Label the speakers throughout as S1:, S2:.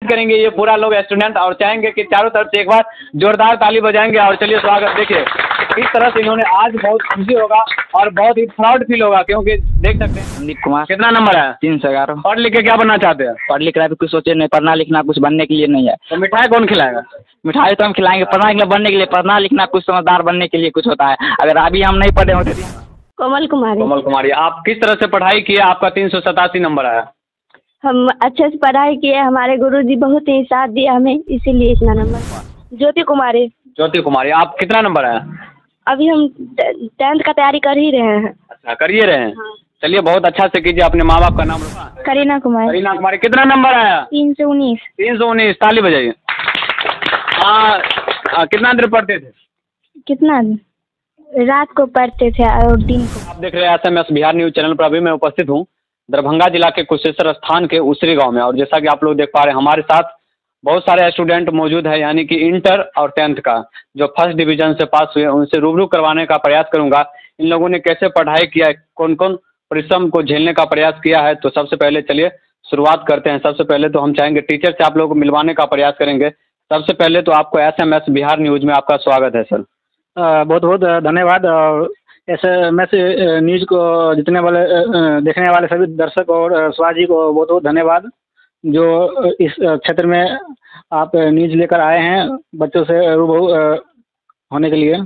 S1: करेंगे ये पूरा लोग स्टूडेंट और चाहेंगे कि चारों तरफ से एक बार जोरदार ताली बजाएंगे। और चलिए स्वागत देखिए किस तरह से इन्होंने आज बहुत खुशी होगा और बहुत ही प्राउड फील होगा, क्योंकि देख सकते हैं।
S2: संदीप कुमार।
S1: कितना नंबर है?
S2: 311।
S1: पढ़ लिख के क्या बनना चाहते हैं?
S2: पढ़ लिख रहा है, कुछ सोचे नहीं, पढ़ना लिखना कुछ बनने के लिए नहीं है।
S1: तो मिठाई कौन खिलाएगा?
S2: मिठाई तो हम खिलाएंगे, पढ़ना लिखना बनने के लिए, पढ़ना लिखना कुछ समझदार बनने के लिए कुछ होता है। अगर अभी हम नहीं पढ़े होते।
S3: कोमल कुमारी।
S1: कोमल कुमारी, आप किस तरह से पढ़ाई किए? आपका 387 नंबर आया।
S3: हम अच्छे से पढ़ाई किए, हमारे गुरुजी बहुत ही साथ दिया हमें, इसीलिए इतना नंबर। ज्योति कुमारी।
S1: ज्योति कुमारी, आप कितना नंबर आया?
S3: अभी हम 10th का तैयारी कर ही रहे हैं।
S1: अच्छा, करिए रहे हैं।
S3: हाँ।
S1: चलिए बहुत अच्छा से कीजिए। अपने माँ बाप का नाम बताएं।
S3: करीना कुमारी।
S1: करीना कुमारी, कितना नंबर आया?
S3: 319।
S1: 319, ताली बजाइए। कितना देर पढ़ते थे?
S3: कितना? रात को पढ़ते थे और दिन को।
S1: आप देख रहे हैं SMS बिहार न्यूज चैनल पर। अभी मैं उपस्थित हूँ दरभंगा जिला के कुशेश्वर स्थान के उसरी गांव में, और जैसा कि आप लोग देख पा रहे हैं हमारे साथ बहुत सारे स्टूडेंट मौजूद है, यानी कि इंटर और 10th का जो फर्स्ट डिवीजन से पास हुए, उनसे रूबरू करवाने का प्रयास करूंगा इन लोगों ने कैसे पढ़ाई किया है, कौन कौन परिश्रम को झेलने का प्रयास किया है। तो सबसे पहले चलिए शुरुआत करते हैं। सबसे पहले तो हम चाहेंगे टीचर से आप लोगों को मिलवाने का प्रयास करेंगे। सबसे पहले तो आपको SMS बिहार न्यूज में आपका स्वागत है सर।
S4: बहुत बहुत धन्यवाद। और SMS न्यूज को जितने वाले देखने वाले सभी दर्शक और सुभाष जी को बहुत बहुत धन्यवाद, जो इस क्षेत्र में आप न्यूज लेकर आए हैं बच्चों से रूबरू होने के लिए।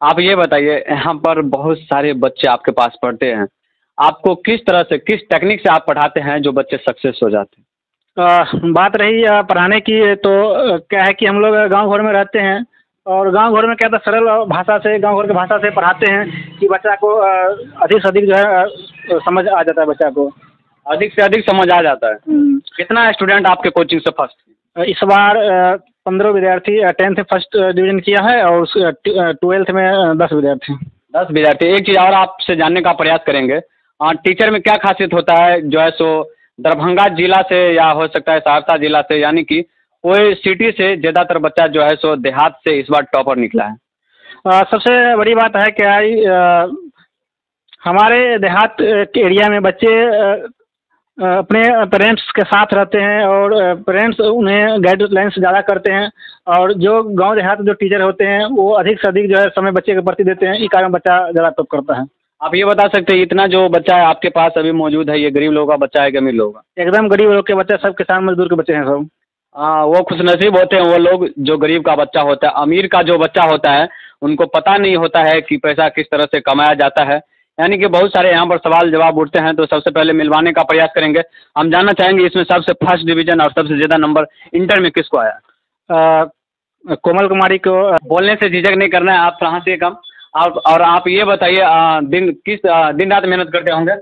S1: आप ये बताइए, यहाँ पर बहुत सारे बच्चे आपके पास पढ़ते हैं, आपको किस तरह से, किस टेक्निक से आप पढ़ाते हैं जो बच्चे सक्सेस हो जाते हैं?
S4: बात रही पढ़ाने की, तो क्या है कि हम लोग गांव घर में रहते हैं और गांव घर में क्या था, सरल भाषा से, गांव घर की भाषा से पढ़ाते हैं कि बच्चा को अधिक से अधिक जो है समझ आ जाता है, बच्चा को
S1: अधिक से अधिक समझ आ जाता है। कितना स्टूडेंट आपके कोचिंग से फर्स्ट?
S4: इस बार 15 विद्यार्थी 10th फर्स्ट डिवीजन किया है और 12th में 10 विद्यार्थी।
S1: 10 विद्यार्थी। एक चीज़ और आपसे जानने का प्रयास करेंगे, टीचर में क्या खासियत होता है जो है सो दरभंगा जिला से या हो सकता है सहरसा जिला से, यानी कि कोई सिटी से ज़्यादातर बच्चा जो है सो देहात से इस बार टॉपर निकला है?
S4: सबसे बड़ी बात है क्या हमारे देहात के एरिया में बच्चे अपने पेरेंट्स के साथ रहते हैं और पेरेंट्स उन्हें गाइडलाइंस ज़्यादा करते हैं, और जो गांव देहात जो टीचर होते हैं वो अधिक से अधिक जो है समय बच्चे के प्रति देते हैं, इस कारण बच्चा ज़्यादा टॉप करता है।
S1: आप ये बता सकते हैं इतना जो बच्चा है आपके पास अभी मौजूद है, ये गरीब लोगों का बच्चा है कि अमीर लोगों का?
S4: एकदम गरीब लोग के बच्चे, सब किसान मजदूर के बच्चे हैं सब।
S1: वो खुशनसीब होते हैं वो लोग जो गरीब का बच्चा होता है। अमीर का जो बच्चा होता है उनको पता नहीं होता है कि पैसा किस तरह से कमाया जाता है, यानी कि बहुत सारे यहाँ पर सवाल जवाब उठते हैं। तो सबसे पहले मिलवाने का प्रयास करेंगे। हम जानना चाहेंगे इसमें सबसे फर्स्ट डिवीजन और सबसे ज़्यादा नंबर इंटर में किसको आया?
S4: कोमल कुमारी को।
S1: बोलने से झिझक नहीं करना है, आप कहाँ से कम। और आप ये बताइए दिन रात मेहनत करते होंगे?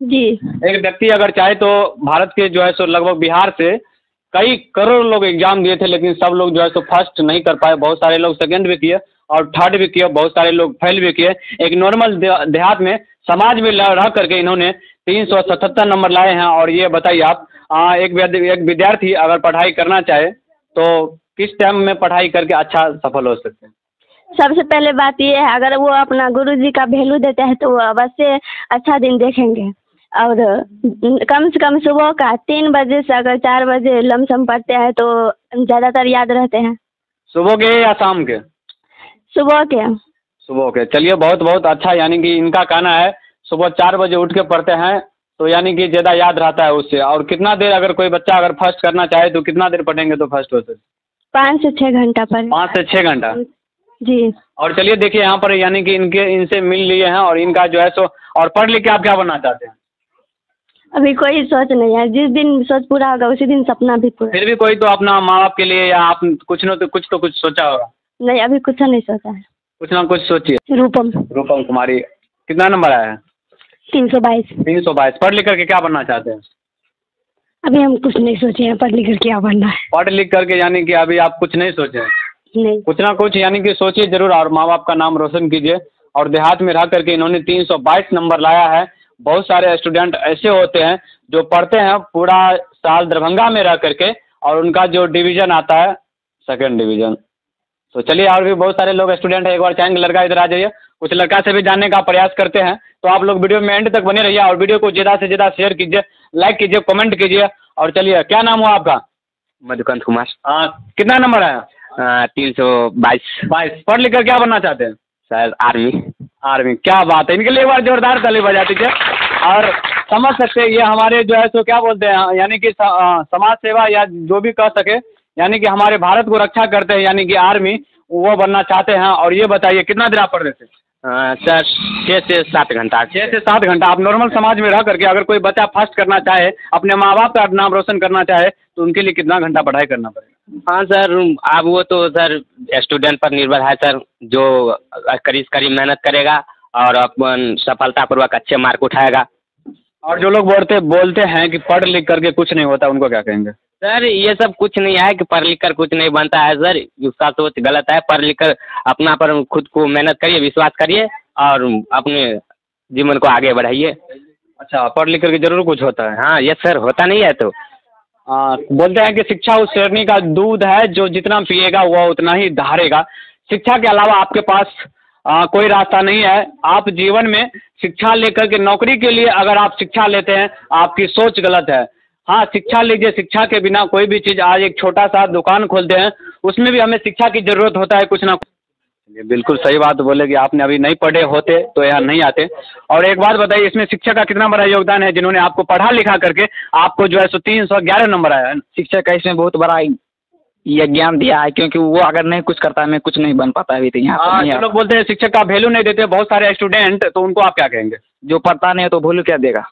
S3: जी।
S1: एक व्यक्ति अगर चाहे तो भारत के जो है सो लगभग बिहार से कई करोड़ लोग एग्जाम दिए थे, लेकिन सब लोग जो है सो फर्स्ट नहीं कर पाए। बहुत सारे लोग सेकंड भी किए और थर्ड भी किए, बहुत सारे लोग फेल भी किए। एक नॉर्मल देहात में समाज में रह करके इन्होंने 377 नंबर लाए हैं। और ये बताइए आप, एक विद्यार्थी अगर पढ़ाई करना चाहे तो किस टाइम में पढ़ाई करके अच्छा सफल हो सकते हैं?
S3: सबसे पहले बात ये है, अगर वो अपना गुरुजी का वैल्यू देते हैं तो वो अवश्य अच्छा दिन देखेंगे, और कम से कम सुबह का 3 बजे से अगर 4 बजे लमसम पढ़ते हैं तो ज़्यादातर याद रहते हैं।
S1: सुबह के या शाम के?
S3: सुबह के।
S1: सुबह के। चलिए बहुत बहुत अच्छा, यानी कि इनका कहना है सुबह 4 बजे उठ के पढ़ते हैं तो यानी कि ज़्यादा याद रहता है उससे। और कितना देर, अगर कोई बच्चा अगर फर्स्ट करना चाहे तो कितना देर पढ़ेंगे तो फर्स्ट हो सकते?
S3: 5 से 6 घंटा पढ़ें।
S1: 5 से 6 घंटा।
S3: जी।
S1: और चलिए देखिए यहाँ पर यानी कि इनसे मिल लिए हैं और इनका जो है सो, और पढ़ लिख के आप क्या बनना चाहते हैं?
S3: अभी कोई सोच नहीं है, जिस दिन सोच पूरा होगा उसी दिन सपना भी पूरा।
S1: फिर भी कोई तो अपना माँ बाप के लिए या आप कुछ तो कुछ सोचा होगा?
S3: नहीं, अभी कुछ नहीं सोचा है।
S1: कुछ ना कुछ सोचिए।
S3: रूपम
S1: कुमारी, कितना नंबर आया है?
S3: 322।
S1: 322। पढ़ लिख करके क्या बनना चाहते हैं?
S3: अभी हम कुछ नहीं सोचे हैं पढ़ लिख कर क्या बनना है।
S1: पढ़ लिख करके यानी कि अभी आप कुछ नहीं सोचे हैं?
S3: नहीं।
S1: कुछ ना कुछ यानी कि सोचिए जरूर और माँ बाप का नाम रोशन कीजिए। और देहात में रह करके इन्होंने 322 नंबर लाया है। बहुत सारे स्टूडेंट ऐसे होते हैं जो पढ़ते हैं पूरा साल दरभंगा में रह करके और उनका जो डिवीज़न आता है सेकंड डिवीज़न। तो चलिए, और भी बहुत सारे लोग स्टूडेंट हैं, एक बार चाहेंगे लड़का इधर आ जाइए, कुछ लड़का से भी जानने का प्रयास करते हैं। तो आप लोग वीडियो में एंड तक बने रहिए और वीडियो को ज़्यादा से ज़्यादा शेयर कीजिए, लाइक कीजिए, कमेंट कीजिए। और चलिए, क्या नाम हुआ आपका?
S2: मधुकांत कुमार।
S1: कितना नंबर आया?
S2: 322।
S1: 22। पढ़ लिख कर क्या बनना चाहते हैं?
S2: Sir army.
S1: आर्मी, क्या बात है, इनके लिए एक बार जोरदार ताली बजा दीजिए। और समझ सकते हैं ये हमारे जो है सो क्या बोलते हैं, यानी कि समाज सेवा या जो भी कह सके, यानी कि हमारे भारत को रक्षा करते हैं, यानी कि आर्मी वो बनना चाहते हैं। और ये बताइए कितना देर आप पढ़ रहे थे?
S2: सर 6 से 7 घंटा।
S1: 6 से 7 घंटा। आप नॉर्मल समाज में रह करके अगर कोई बच्चा फर्स्ट करना चाहे, अपने माँ बाप का नाम रोशन करना चाहे, तो उनके लिए कितना घंटा पढ़ाई करना पड़ेगा?
S2: हाँ सर, अब वो तो सर स्टूडेंट पर निर्भर है सर, जो करीब मेहनत करेगा और अपन सफलतापूर्वक अच्छे मार्क उठाएगा।
S1: और जो लोग बोलते हैं कि पढ़ लिख करके कुछ नहीं होता, उनको क्या कहेंगे?
S2: सर ये सब कुछ नहीं है कि पढ़ लिख कर कुछ नहीं बनता है सर, उसका सोच गलत है। पढ़ लिख कर अपना पर खुद को मेहनत करिए, विश्वास करिए और अपने जीवन को आगे बढ़ाइए।
S1: अच्छा, पढ़ लिख करके जरूर कुछ होता है?
S2: हाँ यस सर, होता नहीं है तो।
S1: बोलते हैं कि शिक्षा उस शेरनी का दूध है जो जितना पिएगा वह उतना ही धारेगा। शिक्षा के अलावा आपके पास कोई रास्ता नहीं है। आप जीवन में शिक्षा लेकर के नौकरी के लिए अगर आप शिक्षा लेते हैं, आपकी सोच गलत है। हाँ, शिक्षा लीजिए, शिक्षा के बिना कोई भी चीज़, आज एक छोटा सा दुकान खोलते हैं उसमें भी हमें शिक्षा की ज़रूरत होता है कुछ ना कुछ। बिल्कुल सही बात बोले कि आपने अभी नहीं पढ़े होते तो यहाँ नहीं आते। और एक बात बताइए, इसमें शिक्षा का कितना बड़ा योगदान है, जिन्होंने आपको पढ़ा लिखा करके आपको जो है सो 311 नंबर आया है?
S2: शिक्षा का इसमें बहुत बड़ा ये ज्ञान दिया है, क्योंकि वो अगर नहीं कुछ करता है मैं कुछ नहीं बन पाता अभी तो यहाँ।
S1: जो लोग बोलते हैं शिक्षक का वैल्यू नहीं देते बहुत सारे स्टूडेंट, तो उनको आप क्या कहेंगे?
S2: जो पढ़ता नहीं है तो वैल्यू क्या देगा?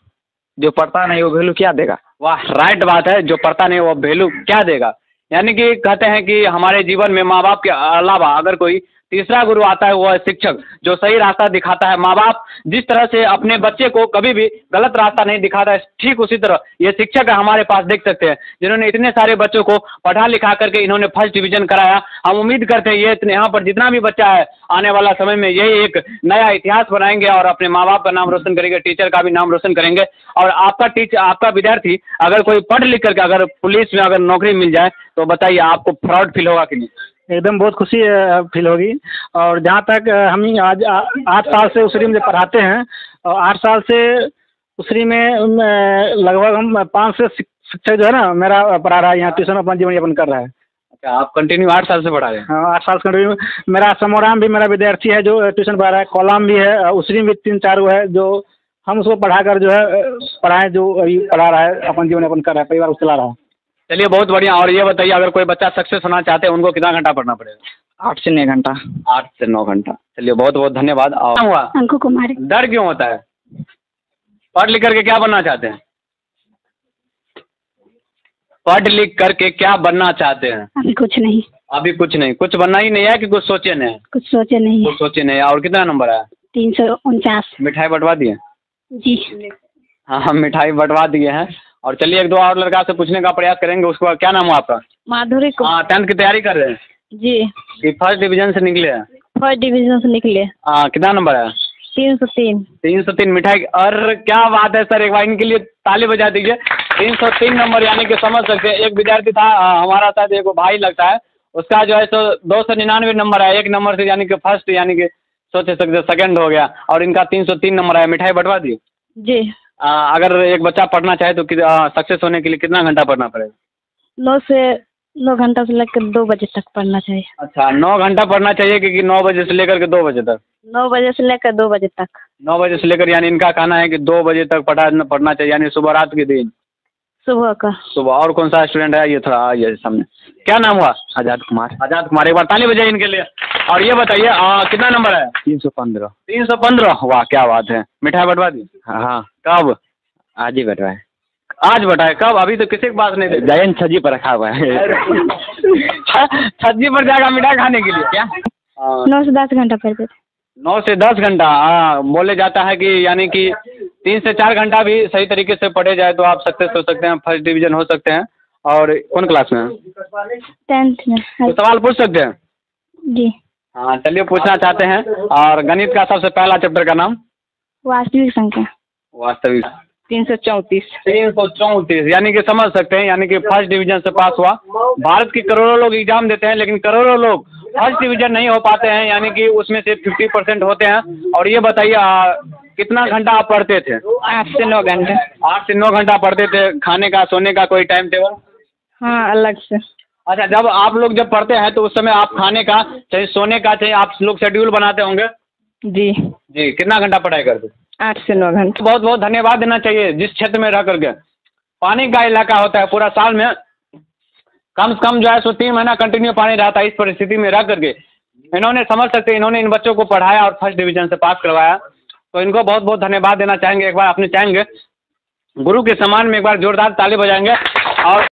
S2: जो पढ़ता नहीं वो वैल्यू क्या देगा?
S1: वाह, राइट बात है, जो पढ़ता नहीं वो वैल्यू क्या देगा। यानी कि कहते हैं कि हमारे जीवन में माँ बाप के अलावा अगर कोई तीसरा गुरु आता है वो है शिक्षक, जो सही रास्ता दिखाता है। माँ बाप जिस तरह से अपने बच्चे को कभी भी गलत रास्ता नहीं दिखाता है, ठीक उसी तरह ये शिक्षक है हमारे पास, देख सकते हैं, जिन्होंने इतने सारे बच्चों को पढ़ा लिखा करके इन्होंने फर्स्ट डिवीजन कराया। हम उम्मीद करते हैं ये यहाँ पर जितना भी बच्चा है आने वाला समय में यही एक नया इतिहास बनाएंगे और अपने माँ बाप का नाम रोशन करेंगे, टीचर का भी नाम रोशन करेंगे। और आपका विद्यार्थी अगर कोई पढ़ लिख करके अगर पुलिस में अगर नौकरी मिल जाए तो बताइए आपको प्राउड फील होगा कि नहीं?
S4: एकदम बहुत खुशी फील होगी। और जहाँ तक हम आज 8 साल से उसरी में पढ़ाते हैं, और 8 साल से उसरी में लगभग हम 5 से शिक्षक जो है ना मेरा पढ़ा रहा है, यहाँ ट्यूशन अपना जीवन यापन कर रहा है।
S1: अच्छा, आप कंटिन्यू 8 साल से पढ़ा रहे हैं?
S4: हाँ, 8 साल से कंटिन्यू। मेरा समोराम भी मेरा विद्यार्थी है जो ट्यूशन पढ़ा रहा है, कॉलम भी है, उसरी में 3-4 वो है जो हम उसको पढ़ाकर जो है पढ़ाएं, जो अभी पढ़ा रहा है, अपन जीवन यापन कर रहा है, परिवार को चला रहा है।
S1: चलिए, बहुत बढ़िया। और ये बताइए अगर कोई बच्चा सक्सेस होना चाहते हैं उनको कितना घंटा पढ़ना पड़ेगा?
S2: 8 से 9 घंटा।
S1: 8 से 9 घंटा। चलिए, बहुत बहुत धन्यवाद। और हुआ
S3: अंकु कुमारी।
S1: डर क्यों होता है? पढ़ लिख करके क्या बनना चाहते हैं? पढ़ लिख करके क्या बनना चाहते हैं?
S3: अभी कुछ नहीं।
S1: अभी कुछ नहीं, कुछ बनना ही नहीं है कि कुछ सोचे नहीं?
S3: कुछ सोचे नहीं।
S1: कुछ सोचे नहीं। और कितना नंबर आया?
S3: 349।
S1: मिठाई बंटवा दिए?
S3: जी
S1: हाँ, मिठाई बंटवा दिए हैं। और चलिए, एक दो और लड़का से पूछने का प्रयास करेंगे। उसको क्या नाम हुआ आपका?
S3: माधुरी को।
S1: हाँ, 10th की तैयारी कर रहे हैं
S3: जी।
S1: कि फर्स्ट डिवीजन से निकले हैं?
S3: फर्स्ट डिवीजन से निकले।
S1: कितना नंबर है?
S3: 303।
S1: 303 मिठाई। और क्या बात है सर, एक बार इनके लिए ताली बजा दीजिए। 303 नंबर, यानी कि समझ सकते हैं। एक विद्यार्थी था हमारा, शायद एक भाई लगता है, उसका जो है सो 299 नंबर है, एक नंबर से, यानी कि फर्स्ट, यानी कि सोच सकते सेकंड हो गया। और इनका 303 नंबर है। मिठाई बंटवा दी?
S3: जी।
S1: अगर एक बच्चा पढ़ना चाहे तो सक्सेस होने के लिए कितना घंटा पढ़ना पड़ेगा?
S3: 9 घंटा से लेकर 2 बजे तक पढ़ना चाहिए।
S1: अच्छा, 9 घंटा पढ़ना चाहिए कि 9 बजे से लेकर के 2 बजे तक?
S3: 9 बजे से लेकर 2 बजे तक।
S1: 9 बजे से लेकर, यानी इनका कहना है कि 2 बजे तक पढ़ना चाहिए, यानी सुबह रात के दिन?
S3: सुबह का।
S1: सुबह। और कौन सा स्टूडेंट है? ये थोड़ा ये सामने, क्या नाम हुआ?
S2: आजाद कुमार।
S1: आजाद कुमार, एक बार ताली बजाइए इनके लिए। और ये बताइए कितना नंबर है?
S2: 315।
S1: 315। वाह, क्या बात है। मिठाई बंटवा दी?
S2: हाँ,
S1: कब?
S2: आज ही बंटवाए।
S1: आज बंटाए? कब? अभी तो किसी के पास नहीं थे।
S2: जयन छज्जी पर रखा हुआ है।
S1: छज्जी पर जाएगा मिठाई खाने के लिए क्या?
S3: 9 से 10 घंटा पढ़ते थे।
S1: 9 से 10 घंटा। बोले जाता है कि यानी कि 3 से 4 घंटा भी सही तरीके से पढ़े जाए तो आप सक्सेस हो सकते हैं, फर्स्ट डिवीजन हो सकते हैं। और कौन क्लास में?
S3: 10th में।
S1: तो सवाल पूछ सकते हैं?
S3: जी।
S1: हाँ, चलिए, पूछना चाहते हैं। और गणित का सबसे पहला चैप्टर का नाम?
S3: वास्तविक संख्या।
S1: वास्तविक।
S3: 334।
S1: 334, यानी कि समझ सकते हैं, यानी कि फर्स्ट डिवीजन से पास हुआ। भारत के करोड़ों लोग एग्जाम देते हैं, लेकिन करोड़ों लोग फर्स्ट डिवीजन नहीं हो पाते हैं, यानी कि उसमें से 50% होते हैं। और ये बताइए कितना घंटा आप पढ़ते थे?
S3: 8 से 9 घंटे।
S1: 8 से 9 घंटा पढ़ते थे। खाने का, सोने का कोई टाइम टेबल?
S5: हाँ अलग से।
S1: अच्छा, जब आप लोग जब पढ़ते हैं तो उस समय आप खाने का चाहे सोने का चाहे आप लोग शेड्यूल बनाते होंगे?
S5: जी
S1: जी, कितना घंटा पढ़ाई करते?
S5: 8 से 9 घंटे।
S1: बहुत बहुत धन्यवाद देना चाहिए जिस क्षेत्र में रह करके पानी का इलाका होता है, पूरा साल में कम से कम जो है सो 3 महीना कंटिन्यू पानी रहता है। इस परिस्थिति में रह करके इन्होंने समझ सकते, इन्होंने इन बच्चों को पढ़ाया और फर्स्ट डिवीजन से पास करवाया, तो इनको बहुत बहुत धन्यवाद देना चाहेंगे। एक बार अपने चाहेंगे गुरु के समान में एक बार जोरदार ताली बजाएंगे और